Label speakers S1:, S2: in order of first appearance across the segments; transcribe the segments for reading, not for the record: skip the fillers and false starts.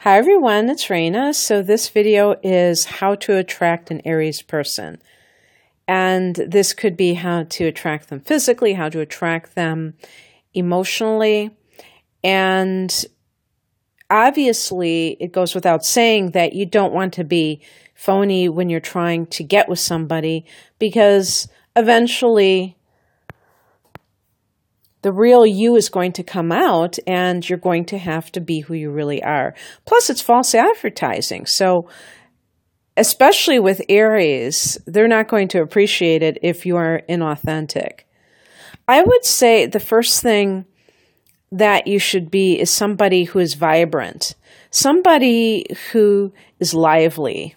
S1: Hi everyone, it's Raina. So this video is how to attract an Aries person. And this could be how to attract them physically, how to attract them emotionally. And obviously, it goes without saying that you don't want to be phony when you're trying to get with somebody, because eventually the real you is going to come out and you're going to have to be who you really are. Plus, it's false advertising. So especially with Aries, they're not going to appreciate it if you are inauthentic. I would say the first thing that you should be is somebody who is vibrant, somebody who is lively.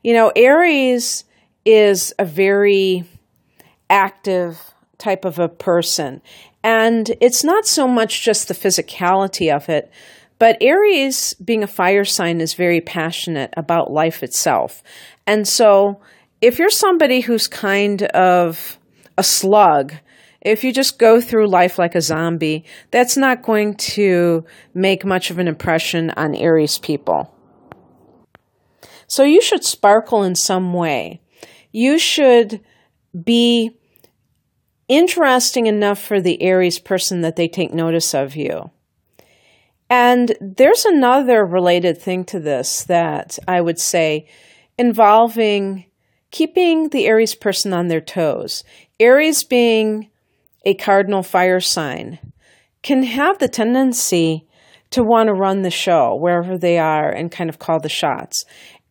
S1: You know, Aries is a very active type of a person. And it's not so much just the physicality of it, but Aries, being a fire sign, is very passionate about life itself. And so if you're somebody who's kind of a slug, if you just go through life like a zombie, that's not going to make much of an impression on Aries people. So you should sparkle in some way. You should be interesting enough for the Aries person that they take notice of you. And there's another related thing to this that I would say involving keeping the Aries person on their toes. Aries, being a cardinal fire sign, can have the tendency to want to run the show wherever they are and kind of call the shots.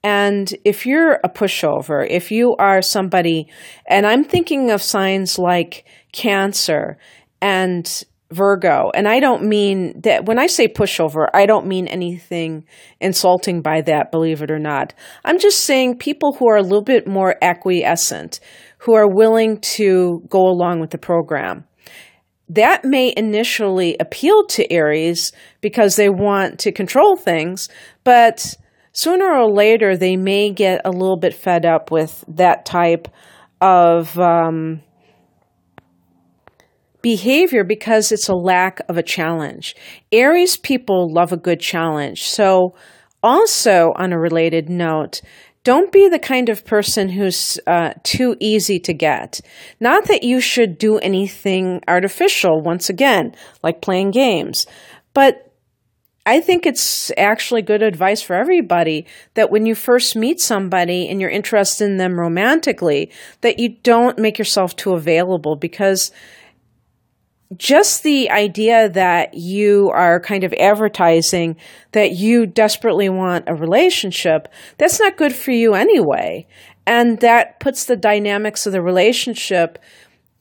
S1: And if you're a pushover, if you are somebody, and I'm thinking of signs like Cancer and Virgo, and I don't mean that when I say pushover, I don't mean anything insulting by that, believe it or not. I'm just saying people who are a little bit more acquiescent, who are willing to go along with the program. That may initially appeal to Aries because they want to control things, but sooner or later, they may get a little bit fed up with that type of behavior because it's a lack of a challenge. Aries people love a good challenge. So also, on a related note, don't be the kind of person who's too easy to get. Not that you should do anything artificial, once again, like playing games, but I think it's actually good advice for everybody that when you first meet somebody and you're interested in them romantically, that you don't make yourself too available, because just the idea that you are kind of advertising that you desperately want a relationship, that's not good for you anyway. And that puts the dynamics of the relationship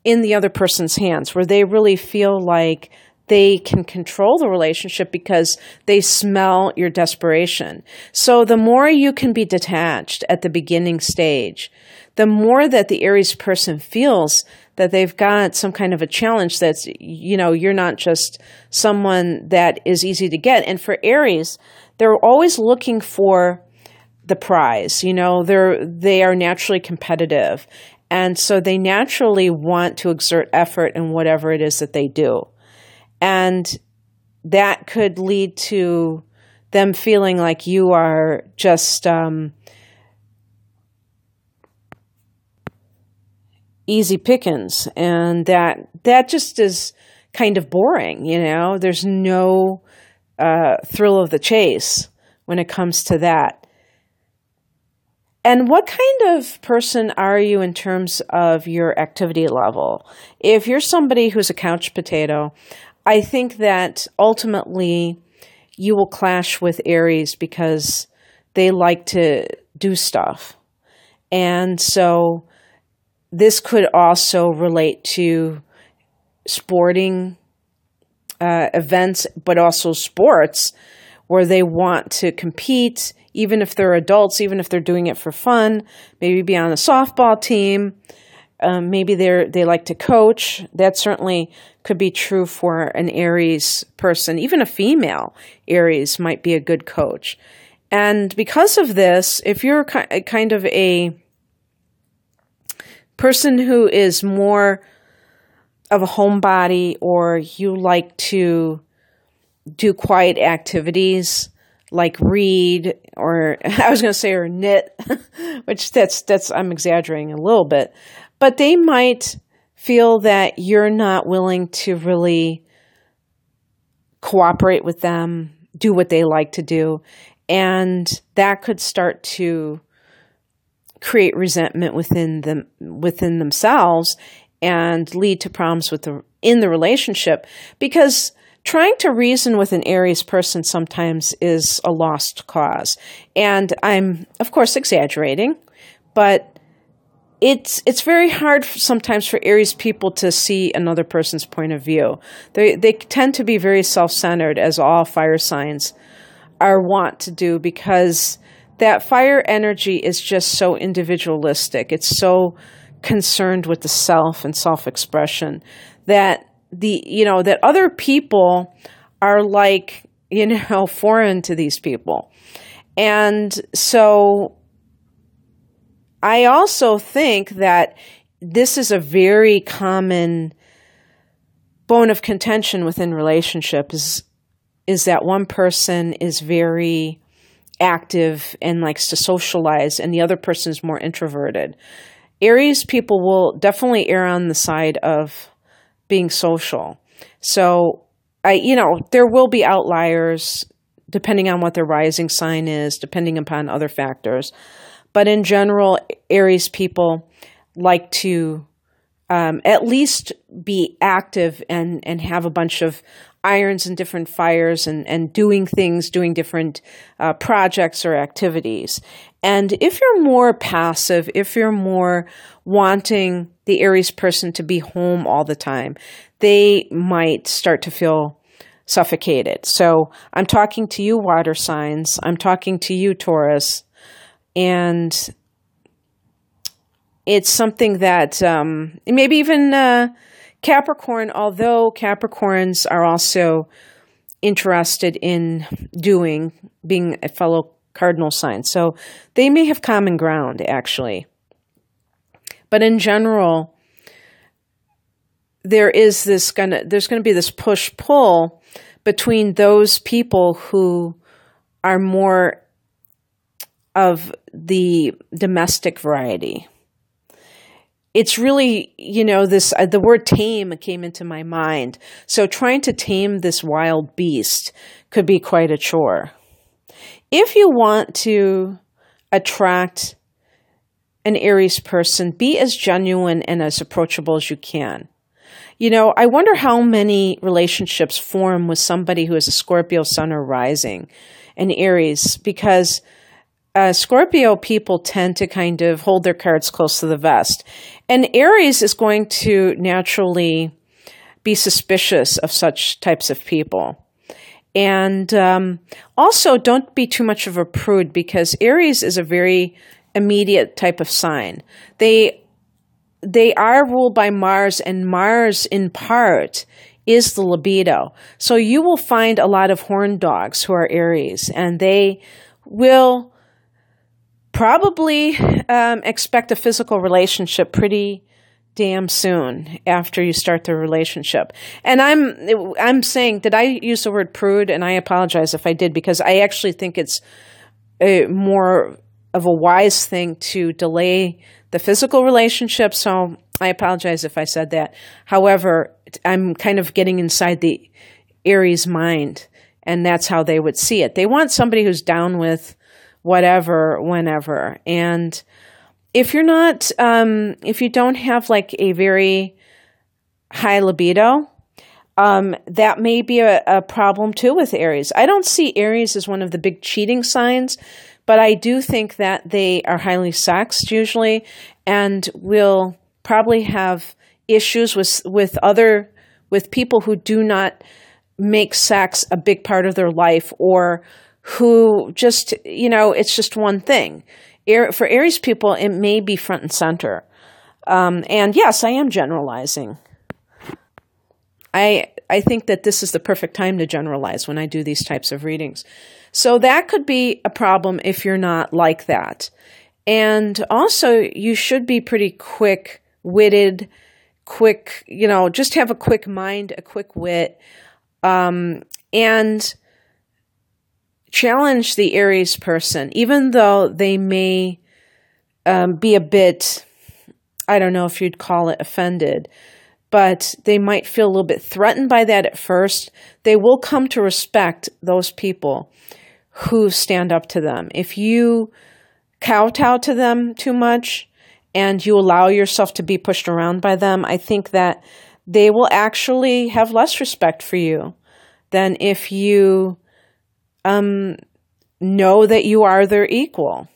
S1: in the other person's hands, where they really feel like they can control the relationship because they smell your desperation. So the more you can be detached at the beginning stage, the more that the Aries person feels that they've got some kind of a challenge that's, you know, you're not just someone that is easy to get. And for Aries, they're always looking for the prize. You know, they are naturally competitive. And so they naturally want to exert effort in whatever it is that they do. And that could lead to them feeling like you are just easy pickings. And that just is kind of boring, you know. There's no thrill of the chase when it comes to that. And what kind of person are you in terms of your activity level? If you're somebody who's a couch potato, I think that ultimately you will clash with Aries because they like to do stuff. And so this could also relate to sporting events, but also sports where they want to compete, even if they're adults, even if they're doing it for fun, maybe be on a softball team. Maybe they like to coach. That certainly could be true for an Aries person. Even a female Aries might be a good coach. And because of this, if you're kind of a person who is more of a homebody, or you like to do quiet activities like read, or I was going to say or knit, which that's I'm exaggerating a little bit, but they might feel that you're not willing to really cooperate with them, do what they like to do, and that could start to create resentment within themselves and lead to problems in the relationship, because trying to reason with an Aries person sometimes is a lost cause. And I'm, of course, exaggerating, but it's very hard sometimes for Aries people to see another person's point of view. They tend to be very self-centered, as all fire signs are wont to do, because that fire energy is just so individualistic. It's so concerned with the self and self-expression that that other people are like, foreign to these people. And so I also think that this is a very common bone of contention within relationships is that one person is very active and likes to socialize, and the other person is more introverted. Aries people will definitely err on the side of being social. So, there will be outliers depending on what their rising sign is, depending upon other factors. But in general, Aries people like to at least be active and have a bunch of irons in different fires and doing different projects or activities. And if you're more passive, if you're more wanting the Aries person to be home all the time, they might start to feel suffocated. So I'm talking to you, water signs. I'm talking to you, Taurus. And it's something that maybe even Capricorn, although Capricorns are also interested in being a fellow cardinal sign. So they may have common ground, actually. But in general, there's going to be this push-pull between those people who are more of the domestic variety. It's really, the word tame came into my mind. So trying to tame this wild beast could be quite a chore. If you want to attract an Aries person, be as genuine and as approachable as you can. I wonder how many relationships form with somebody who is a Scorpio sun or rising, an Aries, because Scorpio people tend to kind of hold their cards close to the vest. And Aries is going to naturally be suspicious of such types of people. And also, don't be too much of a prude, because Aries is a very immediate type of sign. They are ruled by Mars, and Mars, in part, is the libido. So you will find a lot of horn dogs who are Aries, and they will probably expect a physical relationship pretty damn soon after you start the relationship. And I'm saying, did I use the word prude? And I apologize if I did, because I actually think it's more of a wise thing to delay the physical relationship. So I apologize if I said that. However, I'm kind of getting inside the Aries mind, and that's how they would see it. They want somebody who's down with whatever, whenever. And if you're not, if you don't have like a very high libido, that may be a problem too with Aries. I don't see Aries as one of the big cheating signs, but I do think that they are highly sexed usually, and will probably have issues with people who do not make sex a big part of their life, or who just, it's just one thing. For Aries people, it may be front and center. And yes, I am generalizing. I think that this is the perfect time to generalize when I do these types of readings. So that could be a problem if you're not like that. And also, you should be pretty quick-witted, just have a quick mind, a quick wit, and challenge the Aries person, even though they may be a bit, I don't know if you'd call it offended, but they might feel a little bit threatened by that at first. They will come to respect those people who stand up to them. If you kowtow to them too much and you allow yourself to be pushed around by them, I think that they will actually have less respect for you than if you know that you are their equal.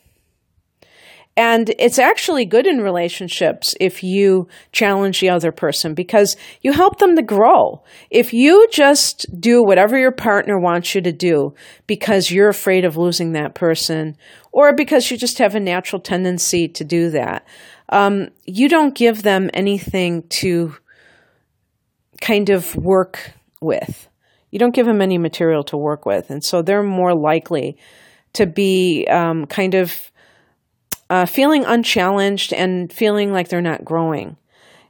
S1: And it's actually good in relationships if you challenge the other person because you help them to grow. If you just do whatever your partner wants you to do because you're afraid of losing that person or because you just have a natural tendency to do that, you don't give them anything to kind of work with. You don't give them any material to work with. And so they're more likely to be kind of feeling unchallenged and feeling like they're not growing.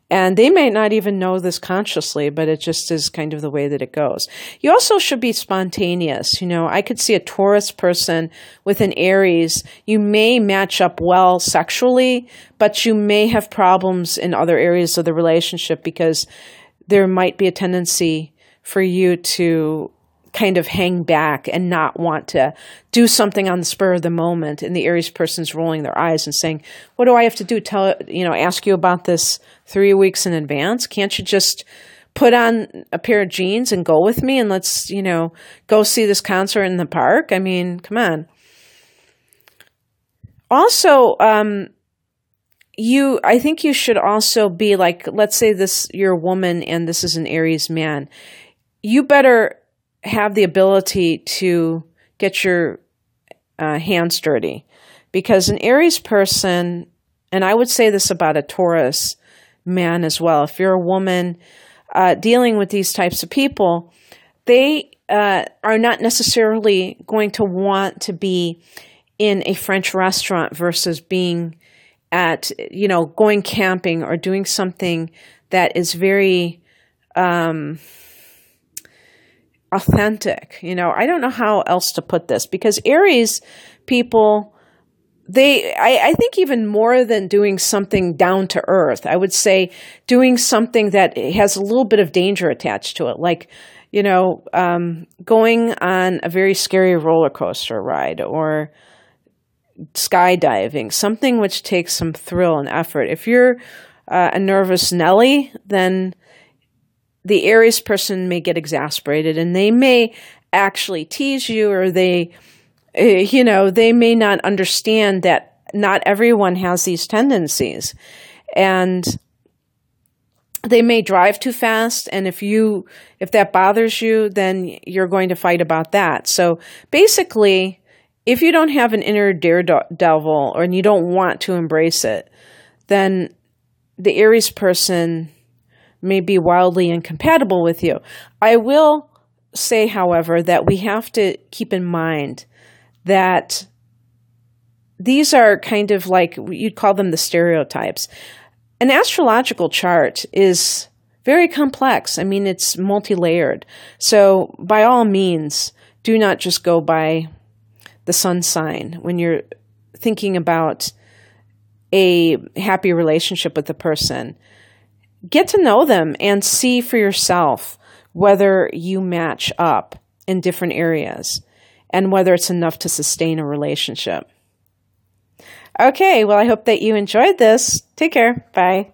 S1: And they may not even know this consciously, but it just is kind of the way that it goes. You also should be spontaneous. You know, I could see a Taurus person with an Aries. You may match up well sexually, but you may have problems in other areas of the relationship because there might be a tendency for you to kind of hang back and not want to do something on the spur of the moment. And the Aries person's rolling their eyes and saying, what do I have to do? Ask you about this 3 weeks in advance? Can't you just put on a pair of jeans and go with me and let's, go see this concert in the park? I mean, come on. Also, I think you should also be like, let's say you're a woman and this is an Aries man. You better have the ability to get your hands dirty, because an Aries person, and I would say this about a Taurus man as well, if you're a woman dealing with these types of people, they are not necessarily going to want to be in a French restaurant versus being at, going camping or doing something that is very authentic. I don't know how else to put this, because Aries people, I think even more than doing something down to earth, I would say doing something that has a little bit of danger attached to it, like, going on a very scary roller coaster ride or skydiving, something which takes some thrill and effort. If you're a nervous Nelly, then the Aries person may get exasperated and they may actually tease you, or they may not understand that not everyone has these tendencies, and they may drive too fast. And if that bothers you, then you're going to fight about that. So basically, if you don't have an inner daredevil and you don't want to embrace it, then the Aries person may be wildly incompatible with you. I will say, however, that we have to keep in mind that these are kind of like, you'd call them the stereotypes. An astrological chart is very complex. I mean, it's multi-layered. So by all means, do not just go by the sun sign when you're thinking about a happy relationship with the person. Get to know them and see for yourself whether you match up in different areas and whether it's enough to sustain a relationship. Okay, well, I hope that you enjoyed this. Take care. Bye.